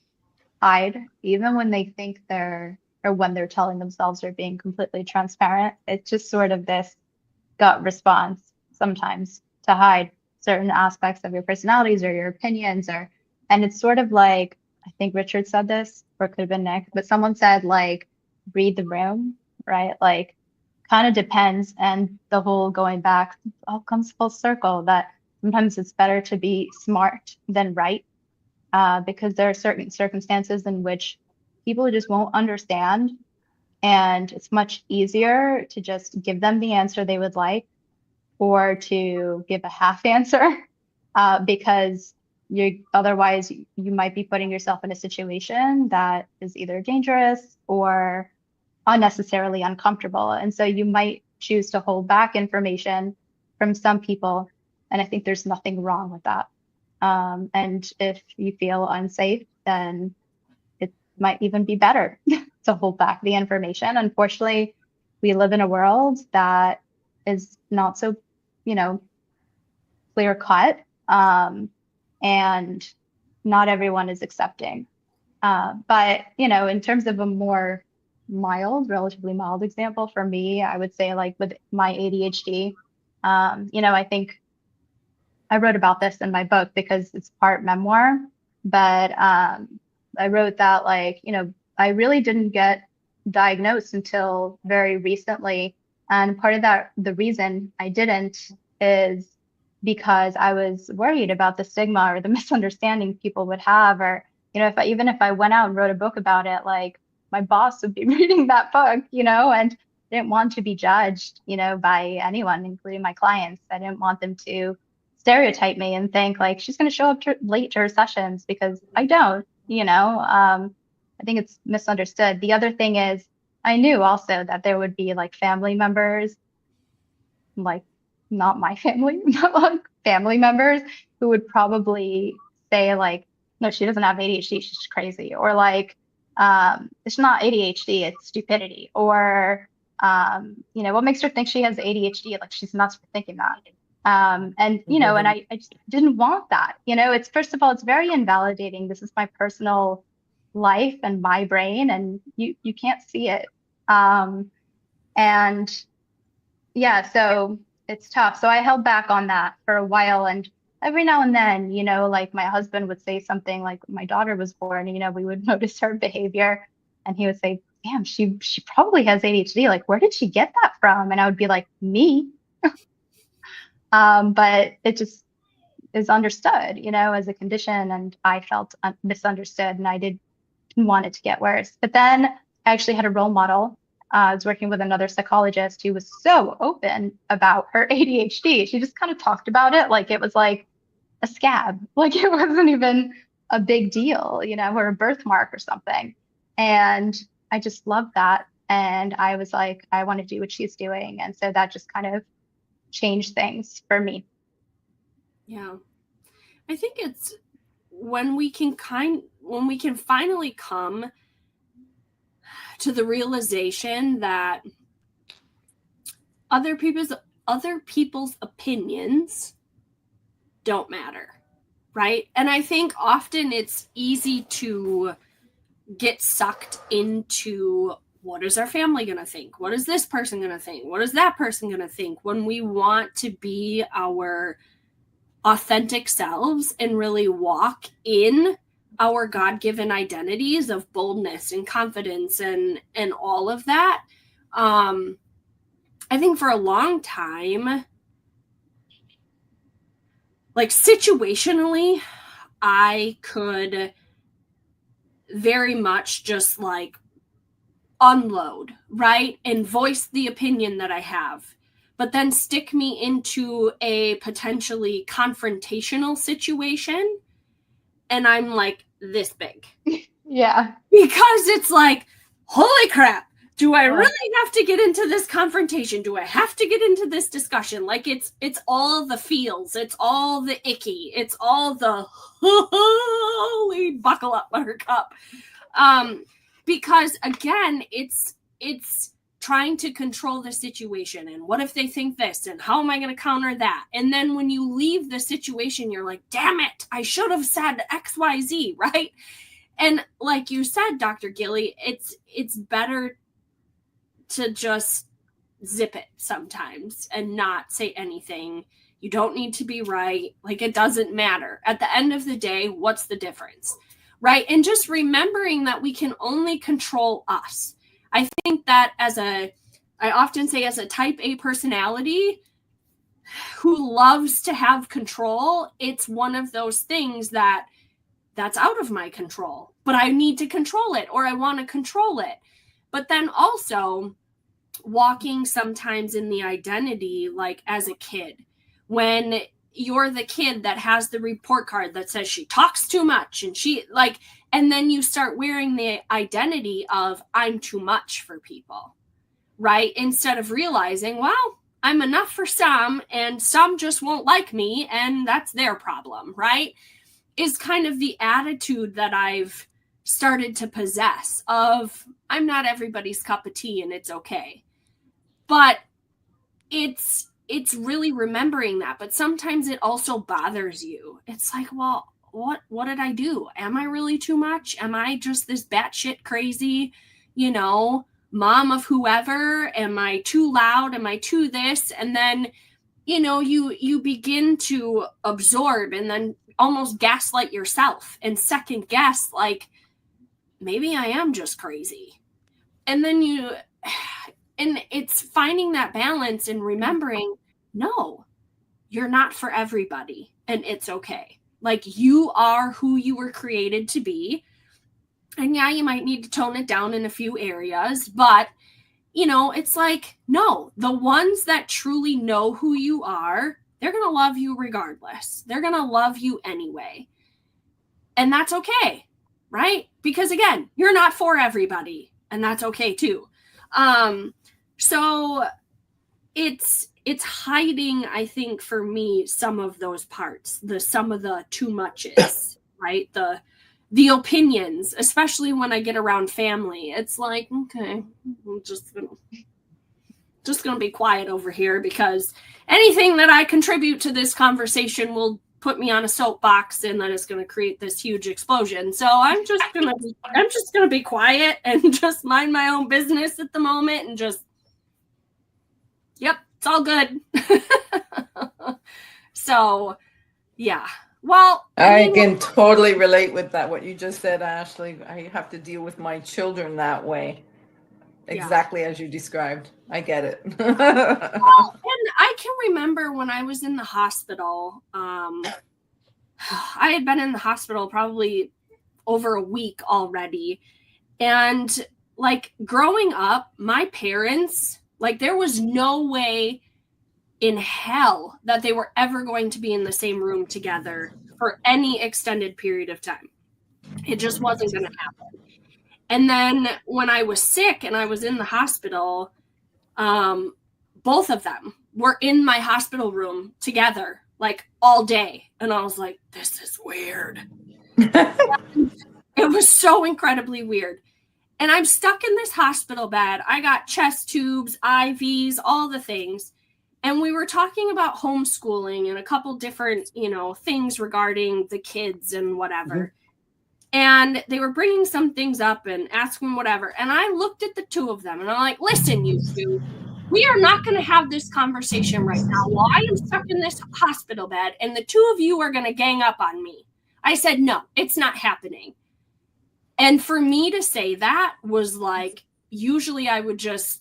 hide, even when they think when they're telling themselves they're being completely transparent. It's just sort of this gut response sometimes to hide certain aspects of your personalities or your opinions, and it's sort of like, I think Richard said this, or it could have been Nick, but someone said read the room, right? Kind of depends. And the whole going back all comes full circle, that sometimes it's better to be smart than right, because there are certain circumstances in which people just won't understand, And it's much easier to just give them the answer they would like or to give a half answer because otherwise you might be putting yourself in a situation that is either dangerous or unnecessarily uncomfortable. And so you might choose to hold back information from some people. And I think there's nothing wrong with that. And if you feel unsafe, then it might even be better to hold back the information. Unfortunately, we live in a world that is not so, clear cut. And not everyone is accepting. But, in terms of a more relatively mild example for me, I would say like with my ADHD, I think I wrote about this in my book because it's part memoir, but I wrote that I really didn't get diagnosed until very recently. And part of that, the reason I didn't is because I was worried about the stigma or the misunderstanding people would have, or, if I went out and wrote a book about it, like my boss would be reading that book, and I didn't want to be judged, by anyone, including my clients. I didn't want them to stereotype me and think like she's going to show up late to her sessions, because I don't, I think it's misunderstood. The other thing is I knew also that there would be like family members, like not my family, but like family members who would probably say like, no, she doesn't have ADHD, she's crazy. Or like, it's not ADHD, it's stupidity. Or, what makes her think she has ADHD? Like she's nuts for thinking that. And I just didn't want that. It's, first of all, it's very invalidating. This is my personal life and my brain, and you can't see it. And yeah, so it's tough. So I held back on that for a while. And every now and then, like my husband would say something like my daughter was born, we would notice her behavior and he would say, damn, she probably has ADHD. Like, where did she get that from? And I would be like, me. But it just is understood, as a condition. And I felt misunderstood and I didn't want it to get worse. But then I actually had a role model. I was working with another psychologist who was so open about her ADHD. She just kind of talked about it like it was like a scab, like it wasn't even a big deal, or a birthmark or something. And I just loved that. And I was like, I want to do what she's doing. And so that just kind of changed things for me. Yeah. I think it's when we can finally come to the realization that other people's opinions don't matter, right? And I think often it's easy to get sucked into what is our family going to think? What is this person going to think? What is that person going to think? When we want to be our authentic selves and really walk in our God-given identities of boldness and confidence and all of that. I think for a long time, like situationally, I could very much just like unload, right? And voice the opinion that I have, but then stick me into a potentially confrontational situation. And I'm like this big. Yeah. Because it's like, holy crap, do I really have to get into this confrontation? Do I have to get into this discussion? Like it's all the feels. It's all the icky. It's all the holy buckle up, buttercup. Because again, it's trying to control the situation. And what if they think this? And how am I going to counter that? And then when you leave the situation, you're like, damn it, I should have said XYZ, right? And like you said, Dr. Gilly, it's better to just zip it sometimes and not say anything. You don't need to be right. Like it doesn't matter. At the end of the day, what's the difference? Right? And just remembering that we can only control us. I think that I often say as a type A personality who loves to have control, it's one of those things that's out of my control, but I need to control it or I want to control it. But then also walking sometimes in the identity, like as a kid, when you're the kid that has the report card that says she talks too much and she like, and then you start wearing the identity of I'm too much for people, right? Instead of realizing, well, I'm enough for some and some just won't like me and that's their problem, right? Is kind of the attitude that I've started to possess of I'm not everybody's cup of tea and it's okay. But it's really remembering that. But sometimes it also bothers you. It's like, well, what did I do? Am I really too much? Am I just this batshit crazy, mom of whoever? Am I too loud? Am I too this? And then, you begin to absorb and then almost gaslight yourself and second guess, like, maybe I am just crazy. And then and it's finding that balance and remembering, no, you're not for everybody and it's okay. Like you are who you were created to be. And yeah, you might need to tone it down in a few areas, but it's like, no, the ones that truly know who you are, they're going to love you regardless. They're going to love you anyway. And that's okay, right? Because again, you're not for everybody and that's okay too. So it's hiding, I think, for me, some of those parts, some of the too muches, right? The opinions, especially when I get around family. It's like, okay, I'm just gonna be quiet over here because anything that I contribute to this conversation will put me on a soapbox and that is going to create this huge explosion. So I'm just gonna be quiet and just mind my own business at the moment and just, yep, it's all good. So, yeah. Well, I can totally relate with that. What you just said, Ashley. I have to deal with my children that way. Exactly as you described. I get it. Well, and I can remember when I was in the hospital, I had been in the hospital probably over a week already. And like growing up, my parents, like there was no way in hell that they were ever going to be in the same room together for any extended period of time. It just wasn't going to happen. And then when I was sick and I was in the hospital, both of them were in my hospital room together, like all day. And I was like, this is weird. It was so incredibly weird. And I'm stuck in this hospital bed. I got chest tubes, IVs, all the things. And we were talking about homeschooling and a couple different, things regarding the kids and whatever. Mm-hmm. And they were bringing some things up and asking whatever. And I looked at the two of them and I'm like, listen, you two, we are not going to have this conversation right now while I am stuck in this hospital bed and the two of you are going to gang up on me. I said, no, it's not happening. And for me to say that was like, usually I would just,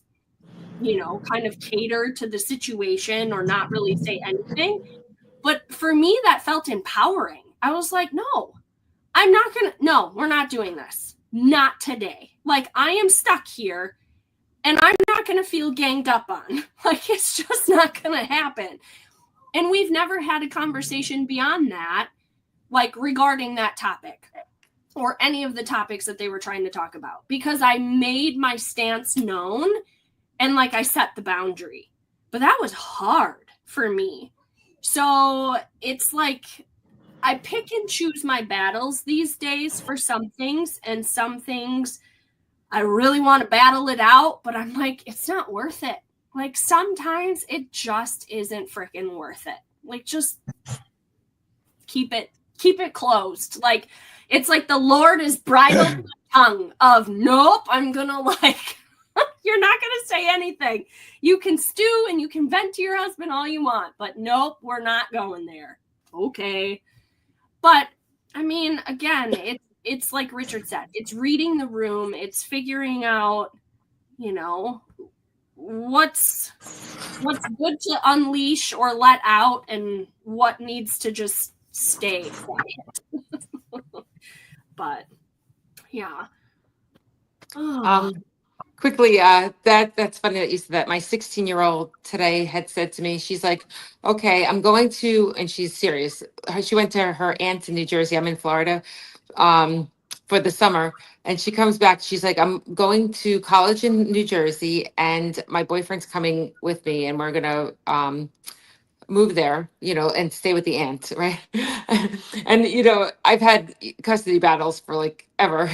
kind of cater to the situation or not really say anything. But for me, that felt empowering. I was like, no, we're not doing this. Not today. Like I am stuck here and I'm not going to feel ganged up on. Like it's just not going to happen. And we've never had a conversation beyond that, like regarding that topic or any of the topics that they were trying to talk about, because I made my stance known and like I set the boundary. But that was hard for me. So it's like I pick and choose my battles these days for some things, and some things I really want to battle it out, but I'm like, it's not worth it. Like sometimes it just isn't freaking worth it. Like just keep it closed. Like it's like the Lord is bridled my tongue of nope, I'm gonna like you're not gonna say anything. You can stew and you can vent to your husband all you want, but nope, we're not going there. Okay. But I mean, again, it's like Richard said, it's reading the room, it's figuring out, what's good to unleash or let out and what needs to just stay quiet. But yeah. quickly, that's funny that you said that. My 16-year-old today had said to me, she's like, okay, I'm going to, and she's serious. She went to her aunt in New Jersey. I'm in Florida for the summer. And she comes back. She's like, I'm going to college in New Jersey and my boyfriend's coming with me and we're going to move there, and stay with the aunt, right? And I've had custody battles for like ever,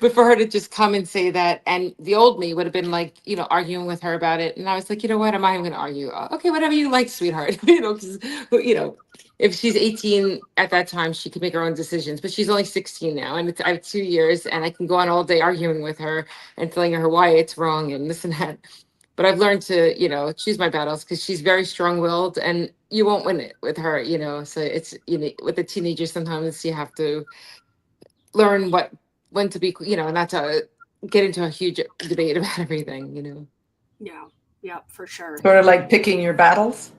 but for her to just come and say that, and the old me would have been like, arguing with her about it, and I was like, what am I going to argue? Okay, whatever you like, sweetheart. Because if she's 18 at that time, she could make her own decisions, but she's only 16 now, and I have 2 years, and I can go on all day arguing with her and telling her why it's wrong and this and that. But I've learned to, choose my battles because she's very strong-willed and you won't win it with her, So it's, with the teenagers, sometimes you have to learn when to be, and not to get into a huge debate about everything, Yeah, for sure. Sort of like picking your battles.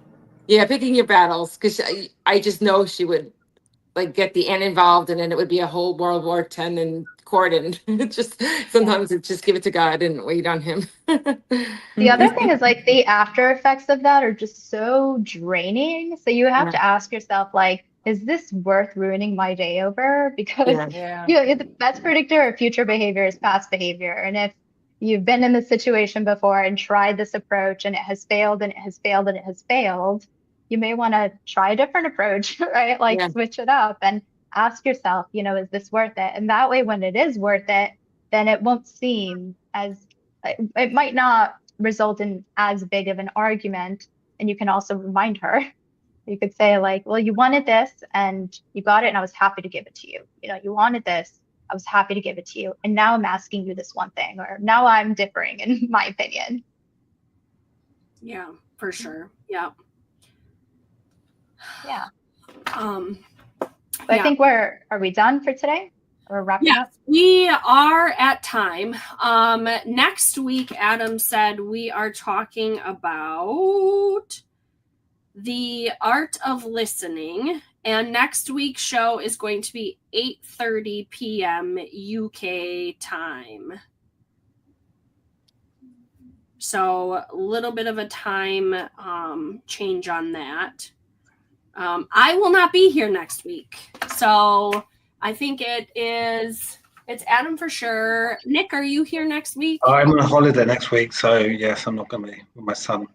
Yeah, picking your battles because I just know she would like get the aunt involved and then it would be a whole World War X and court and sometimes it's just give it to God and wait on him. The other thing is like the after effects of that are just so draining. So you have to ask yourself, like, is this worth ruining my day over? Because the best predictor of future behavior is past behavior. And if you've been in this situation before and tried this approach and it has failed and it has failed and it has failed, you may want to try a different approach, right? Like switch it up and ask yourself, is this worth it? And that way, when it is worth it, then it won't seem as, it might not result in as big of an argument. And you can also remind her, you could say like, well, you wanted this and you got it and I was happy to give it to you. You wanted this, I was happy to give it to you. And now I'm asking you this one thing, or now I'm differing in my opinion. Yeah, for sure. Yeah. Yeah. But I think are we done for today? We're wrapping up. We are at time. Next week, Adam said we are talking about the art of listening, and next week's show is going to be 8:30 p.m. UK time. So a little bit of a time change on that. I will not be here next week. So I think it's Adam for sure. Nick, are you here next week? I'm on a holiday next week, so yes, I'm not going to be with my son.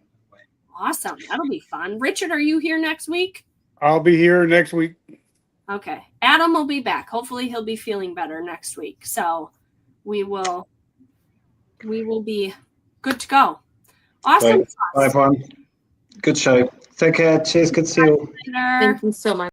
Awesome. That'll be fun. Richard, are you here next week? I'll be here next week. Okay. Adam will be back. Hopefully he'll be feeling better next week. So we will be good to go. Awesome. Bye, everyone. Good show. Take care. Cheers. Good to see you all. Later. Thank you so much.